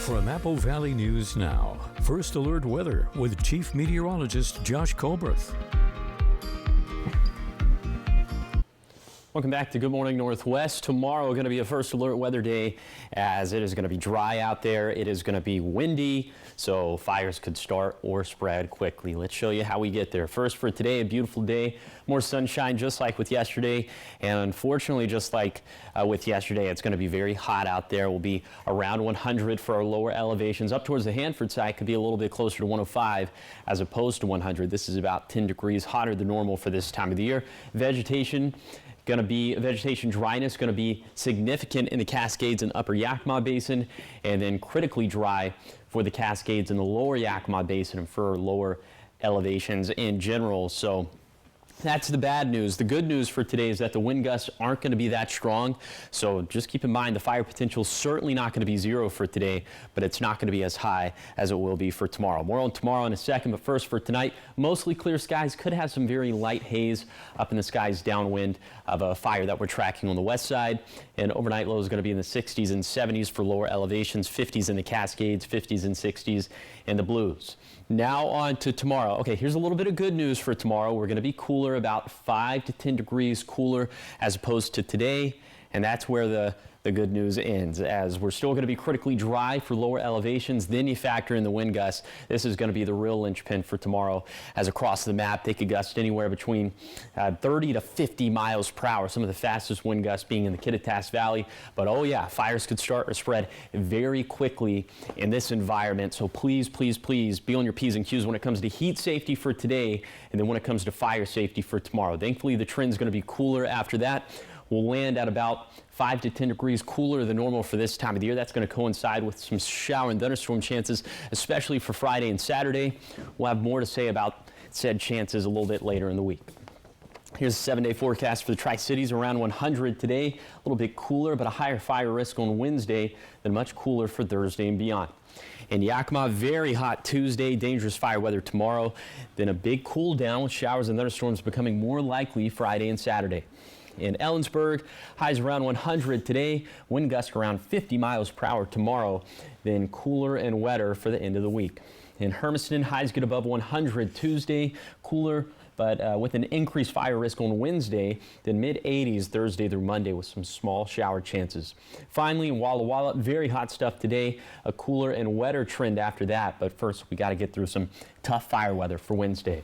From Apple Valley News Now, First Alert Weather with Chief Meteorologist Josh Colbreth. Welcome back to Good Morning Northwest. Tomorrow going to be a First Alert weather day as it is going to be dry out there. It is going to be windy, so fires could start or spread quickly. Let's show you how we get there. First, for today, a beautiful day. More sunshine just like with yesterday, and unfortunately just like with yesterday, it's going to be very hot out there. We'll be around 100 for our lower elevations. Up towards the Hanford side could be a little bit closer to 105 as opposed to 100. This is about 10 degrees hotter than normal for this time of the year. Vegetation dryness going to be significant in the Cascades and upper Yakima Basin, and then critically dry for the Cascades in the lower Yakima Basin and for lower elevations in general. So that's the bad news. The good news for today is that the wind gusts aren't going to be that strong. So just keep in mind the fire potential is certainly not going to be zero for today, but it's not going to be as high as it will be for tomorrow. More on tomorrow in a second, but first for tonight, mostly clear skies. Could have some very light haze up in the skies downwind of a fire that we're tracking on the west side. And overnight low is going to be in the 60s and 70s for lower elevations, 50s in the Cascades, 50s and 60s in the Blues. Now on to tomorrow. Okay, here's a little bit of good news for tomorrow. We're going to be cooler, about 5 to 10 degrees cooler as opposed to today, and that's where the good news ends, as we're still going to be critically dry for lower elevations. Then you factor in the wind gusts. This is going to be the real linchpin for tomorrow, as across the map they could gust anywhere between 30 to 50 miles per hour, some of the fastest wind gusts being in the Kittitas Valley. But oh yeah, fires could start or spread very quickly in this environment. So please, please, please be on your P's and Q's when it comes to heat safety for today, and then when it comes to fire safety for tomorrow. Thankfully, the trend's going to be cooler after that. We'll land at about 5 to 10 degrees cooler than normal for this time of the year. That's going to coincide with some shower and thunderstorm chances, especially for Friday and Saturday. We'll have more to say about said chances a little bit later in the week. Here's a 7-day forecast for the Tri-Cities. Around 100 today, a little bit cooler, but a higher fire risk on Wednesday, then much cooler for Thursday and beyond. In Yakima, very hot Tuesday, dangerous fire weather tomorrow, then a big cool down with showers and thunderstorms becoming more likely Friday and Saturday. In Ellensburg, highs around 100 today, wind gusts around 50 miles per hour tomorrow, then cooler and wetter for the end of the week. In Hermiston, highs get above 100 Tuesday, cooler, but with an increased fire risk on Wednesday, then mid-80s Thursday through Monday with some small shower chances. Finally, in Walla Walla, very hot stuff today, a cooler and wetter trend after that, but first we got to get through some tough fire weather for Wednesday.